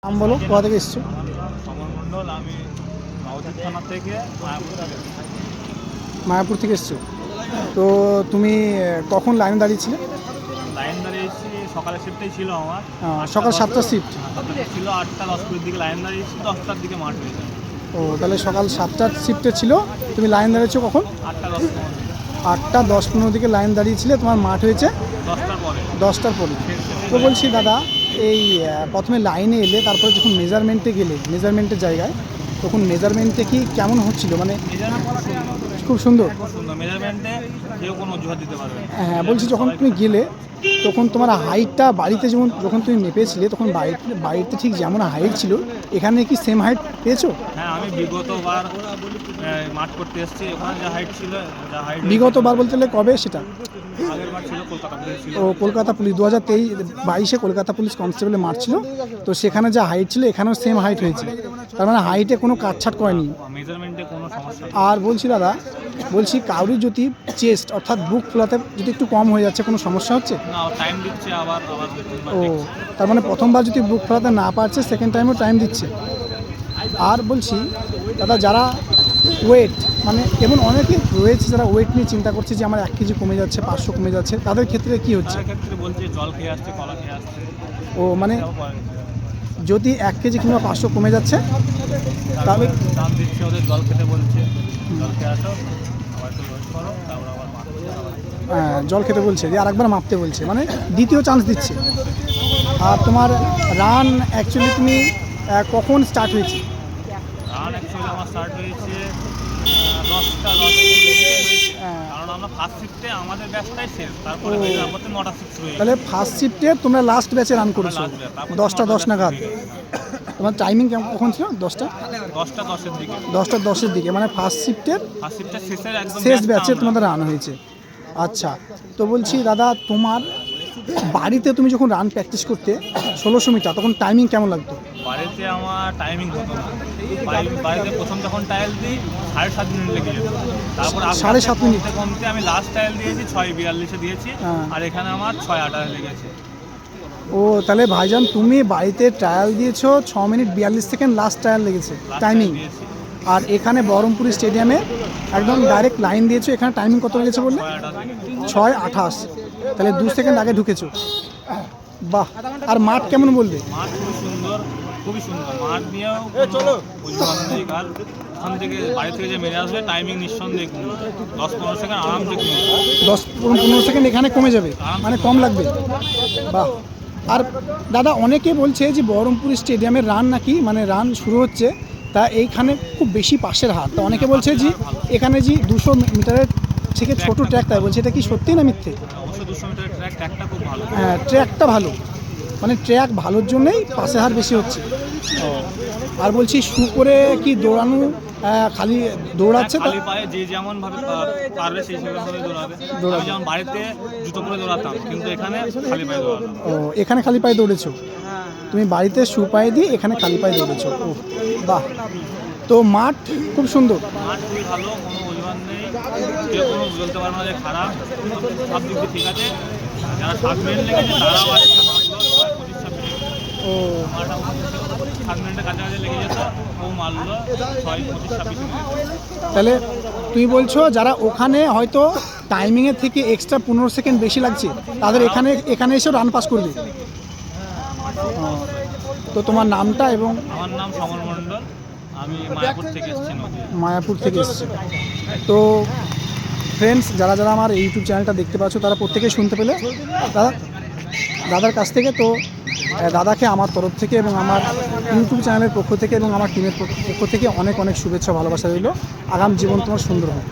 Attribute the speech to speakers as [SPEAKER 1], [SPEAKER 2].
[SPEAKER 1] নাম বলো, কোথা থেকে এসছো?
[SPEAKER 2] সমর মণ্ডল। আমি নওগাঁ থানা থেকে
[SPEAKER 1] মায়াপুর থেকে এসছো। তো তুমি কখন লাইনে দাঁড়িয়েছিলে?
[SPEAKER 2] লাইন দাঁড়িয়েছি, সকালের শিফটেই ছিল আমার।
[SPEAKER 1] সকাল 7টার শিফট।
[SPEAKER 2] ছিল 8টা 10 দিকে লাইন দাঁড়িয়েছি, 10টার দিকে মাঠ হয়ে যায়।
[SPEAKER 1] ও, তাহলে সকাল 7টার শিফটে ছিল, তুমি লাইন দাঁড়িয়েছো কখন? 8টা 10-15 দিকে লাইন দাঁড়িয়েছিলে, তোমার মাঠ হয়েছে
[SPEAKER 2] 10টার পরে।
[SPEAKER 1] 10টার পরে। তো বলছি দাদা, এই প্রথমে লাইনে এলে, তারপরে যখন মেজারমেন্টে গেলে, মেজারমেন্টের জায়গায়, তখন মেজারমেন্টে কি কেমন হচ্ছিল? মানে খুব সুন্দর।
[SPEAKER 2] মেজারমেন্টে কেউ কোনো অজুহাত দিতে পারবে না।
[SPEAKER 1] হ্যাঁ, বলছি যখন তুমি গেলে তখন তোমার হাইটটা বাড়িতে যখন তুমি মেপেছিলে, তখন বাড়িতে ঠিক যেমন হাইট ছিল, এখানে কি সেম হাইট পেয়েছো?
[SPEAKER 2] হ্যাঁ, আমি বিগতবার মাঠ করতে এসেছি, ওখানে যা হাইট ছিল, যা হাইট
[SPEAKER 1] বিগতবার বলতে গেলে কবে সেটা?
[SPEAKER 2] আগের বার ছিল কলকাতাতে ছিল।
[SPEAKER 1] ও, কলকাতা পুলিশ 2023-22 কলকাতা পুলিশ কনস্টেবলে মাঠ ছিল, তো সেখানে যা হাইট ছিল এখানেও সেম হাইট হয়েছে। তার মানে হাইটে কোনো কাটছাট করেনি।
[SPEAKER 2] মেজারমেন্টে কোনো সমস্যা নেই।
[SPEAKER 1] আর বলছি দাদা, কারোর যদি চেস্ট অর্থাৎ বুক ফোলাতে যদি একটু কম হয়ে যাচ্ছে, কোনো সমস্যা হচ্ছে?
[SPEAKER 2] না, টাইম দিচ্ছে আবার।
[SPEAKER 1] ও, তার মানে প্রথমবার যদি বুক ফোলাতে না পারছে, সেকেন্ড টাইমও টাইম দিচ্ছে। আর বলছি দাদা, যারা ওয়েট, মানে এমন অনেকে রয়েছে যারা ওয়েট নিয়ে চিন্তা করছে যে আমার 1 কেজি কমে যাচ্ছে, 500 কমে যাচ্ছে, তাদের ক্ষেত্রে কি হচ্ছে?
[SPEAKER 2] তার ক্ষেত্রে বলছে জল খেয়ে আসছে, কলা খেয়ে আসছে।
[SPEAKER 1] ও, মানে যদি 1 কেজি কিংবা 500 কমে যাচ্ছে তাহলে
[SPEAKER 2] দাম দিচ্ছে, ওদের জল খেতে বলছে, জল খেয়ে আসো, আবার একটু ওয়েট করো, তারপর আবার মারছে।
[SPEAKER 1] জল খেতে বলছে, দিয়ে আরেকবার মাপতে বলছে, মানে দ্বিতীয় চান্স দিচ্ছে। আর তোমার রান অ্যাকচুয়ালি তুমি কখন স্টার্ট হয়েছে?
[SPEAKER 2] রান অ্যাকচুয়ালি আমার স্টার্ট হয়েছে 10টা 10 হয়েছে, কারণ আমরা ফার্স্ট শিফটে আমাদের ব্যাচটাই শেষ, তারপরে আমাদের 9টা শিফট রয়েছে।
[SPEAKER 1] তাহলে ফার্স্ট শিফটে তোমরা লাস্ট ব্যাচে রান করেছো 10টা 10 নাগাদ। তোমার টাইমিং কখন ছিল? 10টা
[SPEAKER 2] 10টা 10-এর দিকে।
[SPEAKER 1] 10টা 10-এর দিকে, মানে ফার্স্ট শিফটের শেষ ব্যাচে তোমাদের রান হয়েছে। আচ্ছা, তো বলছি দাদা, তোমার বাড়িতে তুমি যখন রান প্র্যাকটিস করতে 1600 মিটার, তখন টাইমিং কেমন লাগতো?
[SPEAKER 2] বাড়িতে আমার টাইমিং হতো না। বাড়িতে প্রথম যখন ট্রায়াল দিই 7.5 মিনিট লেগে যেত। তারপর
[SPEAKER 1] 7.5 মিনিট
[SPEAKER 2] কমতে আমি লাস্ট ট্রায়াল দিয়েছি 6:42-এ দিয়েছি, আর এখানে আমার 6:28 লেগেছে।
[SPEAKER 1] ও, তাহলে ভাইজান তুমি বাড়িতে ট্রায়াল দিয়েছো 6 মিনিট 42 সেকেন্ড লাস্ট ট্রায়াল লেগেছে টাইমিং, আর এখানে বহরমপুর স্টেডিয়ামে একদম ডাইরেক্ট লাইন দিয়েছো, এখানে টাইমিং কত লেগেছে বললে? 6:28। তাহলে 2 সেকেন্ড আগে ঢুকেছো। বাহ। আর মাঠ কেমন বলবে?
[SPEAKER 2] মাঠ খুবই সুন্দর, খুবই সুন্দর। মাঠ নিয়েও ওখান থেকে বাড়ি থেকে যে মেরে আসবে, টাইমিং নিঃসন্দেহে 10-15 সেকেন্ড আরামসে
[SPEAKER 1] 10-15 সেকেন্ড এখানে কমে যাবে, মানে কম লাগবে। বাহ। আর দাদা, অনেকে বলছে যে বহরমপুর স্টেডিয়ামের রান নাকি, মানে রান শুরু হচ্ছে তা এইখানে খুব বেশি পাশের হার, তো অনেকে বলছে যে এখানে যে 200 মিটারের থেকে ছোটো ট্র্যাক, তাই বলছে, এটা কি সত্যি না মিথ্যে?
[SPEAKER 2] অবশ্যই 200 মিটারের ট্র্যাকটা খুব ভালো।
[SPEAKER 1] হ্যাঁ, ট্র্যাকটা ভালো, মানে ট্র্যাক ভালোর জন্যই পাশের হার বেশি হচ্ছে। আর বলছি শু করে কি দৌড়ানো, খালি দৌড়াচ্ছে?
[SPEAKER 2] খালি পায়ে যে যেমন ভাবে পারবে সেই সেভাবে দৌড়াবে। আমি যেমন বাড়িতে জুতো পরে দৌড়াতাম, কিন্তু এখানে খালি পায়ে দৌড়াতাম।
[SPEAKER 1] ও, এখানে খালি পায়ে দৌড়েছো তুমি? বাড়িতে শু পায়ে দিয়ে এখানে খালি পায়ে দৌড়েছো। ও বাহ। তো মাঠ খুব সুন্দর।
[SPEAKER 2] মাঠ খুবই ভালো, কোনো অজুহাত নেই, কেউ কোনো বলতে পারবে না যে খারাপ। সব দিক দিয়ে ঠিক আছে। যারা 7 মিনিট লেগেছে তারাও আজকে মারলো 25-26 মিনিট।
[SPEAKER 1] ও,
[SPEAKER 2] মাঠ 7 মিনিটের কাছাকাছি লেগে যেত, ও মারলো 26-26 মিনিট।
[SPEAKER 1] তাহলে তুমি বলছো যারা ওখানে হয়তো টাইমিংয়ের থেকে এক্সট্রা 15 সেকেন্ড বেশি লাগছে, তাদের এখানে এসেও রান পাস করবে। তো তোমার নামটা? এবং
[SPEAKER 2] আমার নাম সমর মণ্ডল, আমি মায়াপুর থেকে এসেছি।
[SPEAKER 1] মায়াপুর থেকে এসেছি। তো ফ্রেন্ডস, যারা যারা আমার ইউটিউব চ্যানেলটা দেখতে পাচ্ছ, তারা প্রত্যেকেই শুনতে পেলে দাদার কাছ থেকে। তো দাদাকে আমার তরফ থেকে এবং আমার ইউটিউব চ্যানেলের পক্ষ থেকে এবং আমার টিমের পক্ষ থেকে অনেক অনেক শুভেচ্ছা ভালোবাসা রইল। আগাম জীবন তোমার সুন্দর হোক।